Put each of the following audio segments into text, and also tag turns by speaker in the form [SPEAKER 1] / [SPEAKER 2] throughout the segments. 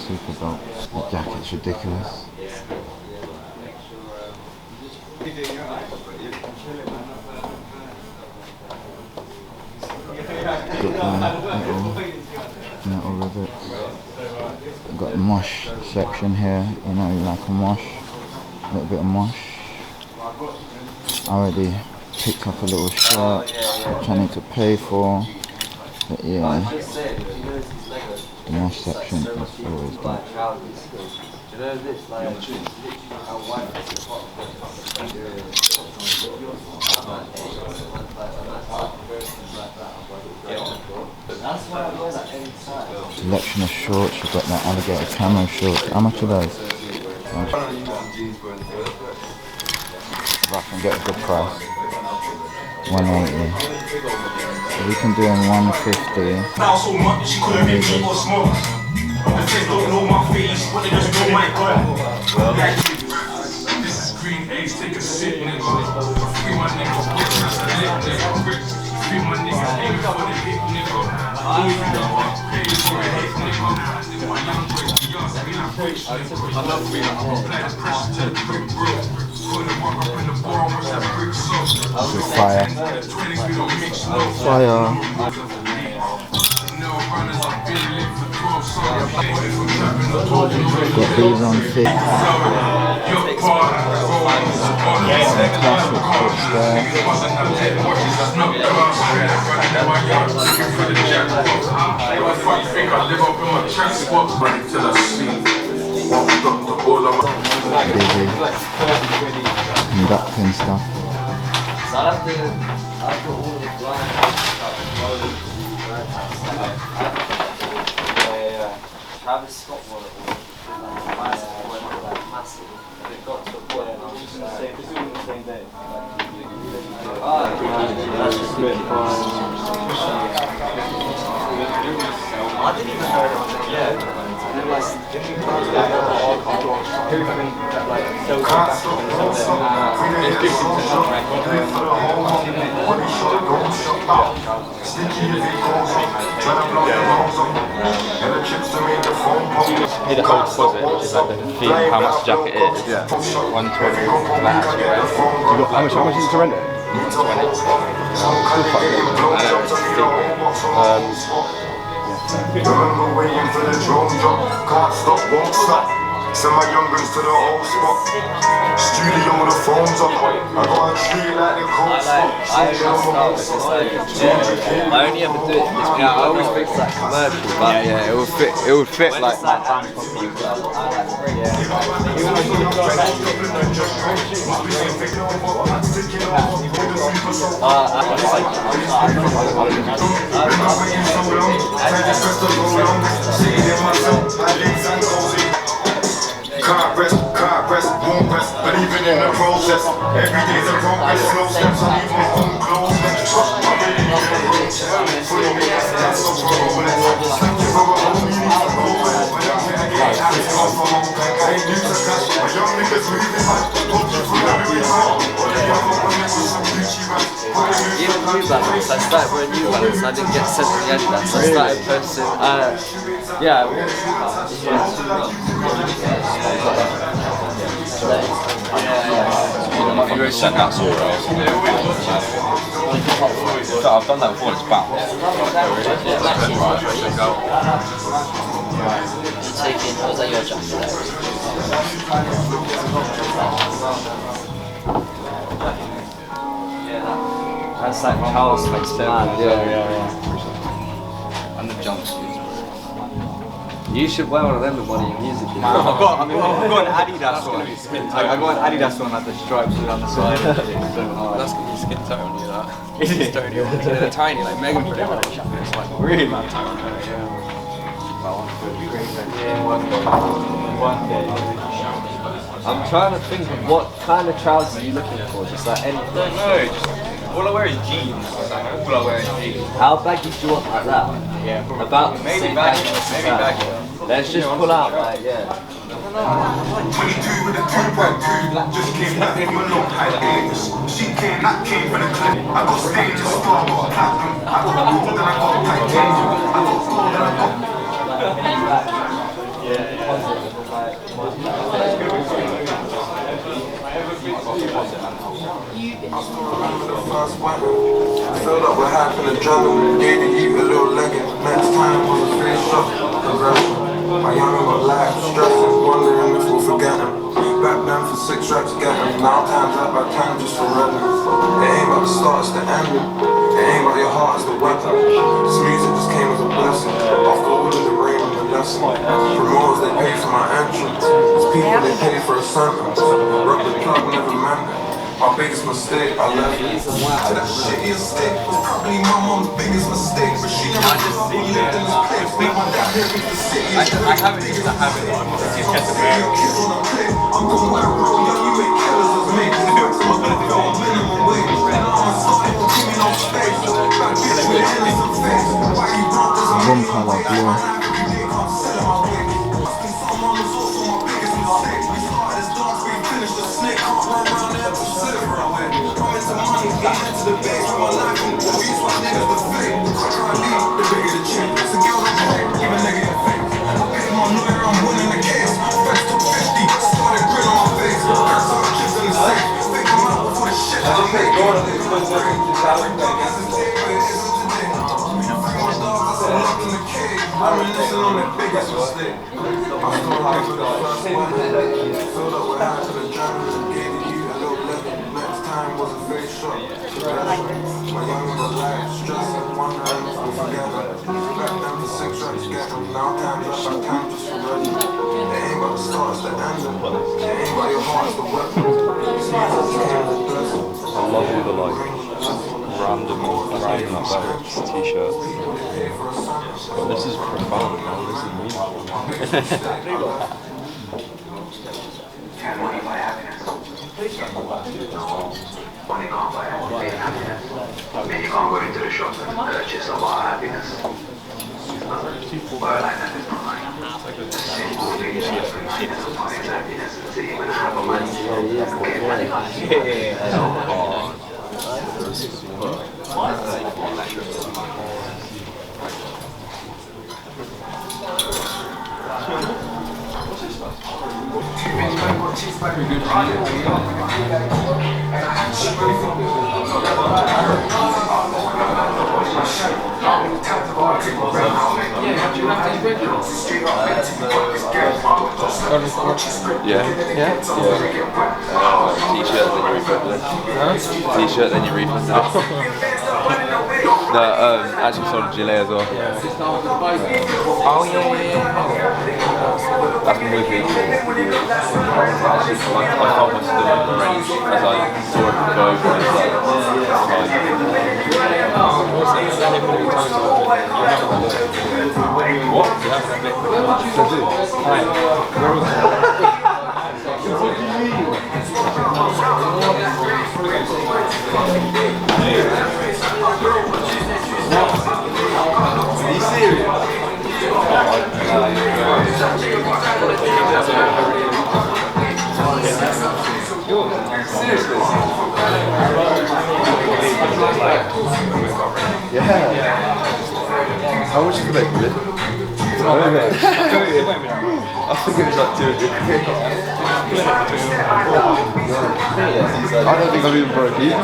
[SPEAKER 1] Super dope. The jacket's ridiculous. Got metal rivets. Got the mosh section here, you know, like a mosh. A little bit of mosh. I already picked up a little shirt, which I need to pay for. But yeah, the mosh section is always good. Selection of shorts, you've got that alligator camo shorts. How much are those? If I can get a good price. 180. So we can do in 150. Fire. Fire. Got these on fit. Busy conducting stuff.
[SPEAKER 2] So I've got all the Travis Scott wallet massive. It got to a point and I was just like, it's all on the same day. That's just good. I didn't even know it. Yeah. And then like,
[SPEAKER 3] pay the whole deposit, which is like the fee of how much the jacket is. Yeah. 120. How much is it to rent it? 120.
[SPEAKER 4] Remember waiting for the drone drop, can't stop, won't stop. Send my youngers to the old spot. Studio, the phone's up. I gotta treat it like the cold spot.
[SPEAKER 2] I only ever do it this week. I always think it's like commercial, but
[SPEAKER 3] Yeah, it would fit like my band copy.
[SPEAKER 4] Can't rest, won't rest, but even in the process, every day's a progress, slow steps, I leave my own clothes. I really need a roach, fully made a stance of progress. Thank you for a home, you need to go well. My young nigga getting habits, come from home, I ain't new to cash. My young niggas moving back, told you for every time. The other one that was some Gucci rap.
[SPEAKER 2] even New Balance, I started wearing New Balance, I didn't get sent to the Adidas, so I started posting, yeah,
[SPEAKER 3] You already sent that sort of I've done that before, it's bounced.
[SPEAKER 2] taking, was that your jacket there? That's like Charles makes man.
[SPEAKER 3] Yeah. And the jumpsuits.
[SPEAKER 2] You should wear one of them with one of your music videos.
[SPEAKER 3] I've got an Adidas one. I got an Adidas one like the stripes on the side.
[SPEAKER 5] That's gonna be skin tone, you know. Is it? They're tiny, like Megan put it on. It's like really tiny.
[SPEAKER 2] One day. I'm trying to think of what kind of trousers are you looking for? Just like anything.
[SPEAKER 5] I don't know. All I wear is jeans. All I wear is jeans.
[SPEAKER 2] How baggy do you want like that?
[SPEAKER 5] Yeah, probably.
[SPEAKER 2] About
[SPEAKER 5] Maybe baggy. Maybe baggy.
[SPEAKER 2] Let's just pull out like, yeah.
[SPEAKER 4] 22 with a two-pack, just came back from a long hiatus. She came, that came for the clip. I got stained to start, got platinum. I got gold and I got titanium. I Remember the first one. Filled up with hype and adrenaline. Gave the youth a little legging. Next time was a face shot. Progression. My youngin' got life, stressing, wondering if we'll forget him. Back then for 6 reps, get him. Now time's up by time just for running. It ain't about the start, it's the ending. It ain't about your heart, it's the weapon. This music just came as a blessing. After all of the rain and the lesson. Promoters, they pay for my entrance. It's people, they pay for a sentence. Rock the club, never meant it. My biggest mistake, I left it. That shitty estate was probably my mom's biggest mistake. But she never just lived in this place. Make my dad here in the city.
[SPEAKER 5] I haven't used to have it. It's kept it there.
[SPEAKER 4] I'm going where I'm young, you ain't killers as me. I'm gonna go on minimum wage. And I'm a starting for keeping on space. Back bitch with an innocent face. Why you broke this on me?
[SPEAKER 1] Room colour blue.
[SPEAKER 4] Every day I'm selling my way. Must be someone who's also my biggest mistake. We started this dance, we finished the snake. Can't run around there to sit around with. Coming to money, get into the base with my life. And all these white niggas the fake. The quicker I leave, the bigger the chick. So girl don't pay, give a nigga your face. And I paid my lawyer, I'm winning the case. First to 50, started grin on my face. Curse all the chips in the safe. Fake them out for the shit that I make. Everything is a day, but it isn't today. Free my dogs, I said lock in the cage. Reminiscing on the biggest mistake. I still remember the first one. Filled up with hype and adrenaline. Gave the youth a little level. Next time was a face shot. My youngin' got life, stressing, wondering if we'll forget it. Back then for 6 reps, get them. Now time's up, by time just for ready. It ain't about the start, it's the ending. It ain't about your heart, it's the weapon. This music just came as a blessing.
[SPEAKER 3] I love all the like random t-shirts. But this is profound, man. This is meaningful.
[SPEAKER 6] Can money buy happiness? Money can't buy happiness. And you can't go into the shop and purchase a bar of happiness. But like that is not money. The simple thing is happiness and sitting with a have of money. Get money. So hard.
[SPEAKER 3] Yeah. T-shirt, then you refund it. T-shirt, then you refund it. No, actually sold a gilet as well.
[SPEAKER 5] Oh yeah.
[SPEAKER 3] That's been with me for actually, I felt myself doing it already as I saw it go over and it's like, what?
[SPEAKER 4] Are you serious? Seriously?
[SPEAKER 3] Yeah. How much is the bed? I think it was like 200 quid. I don't think I've even broke even.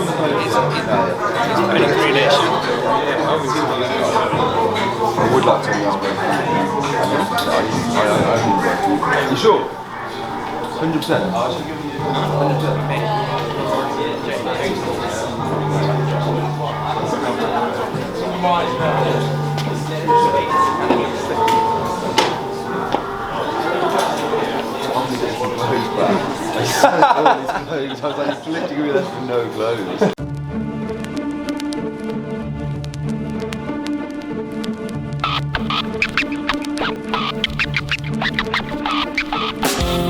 [SPEAKER 3] I would like to know. You sure? 100%? 100%. I was like, it's literally gonna be left with no clothes.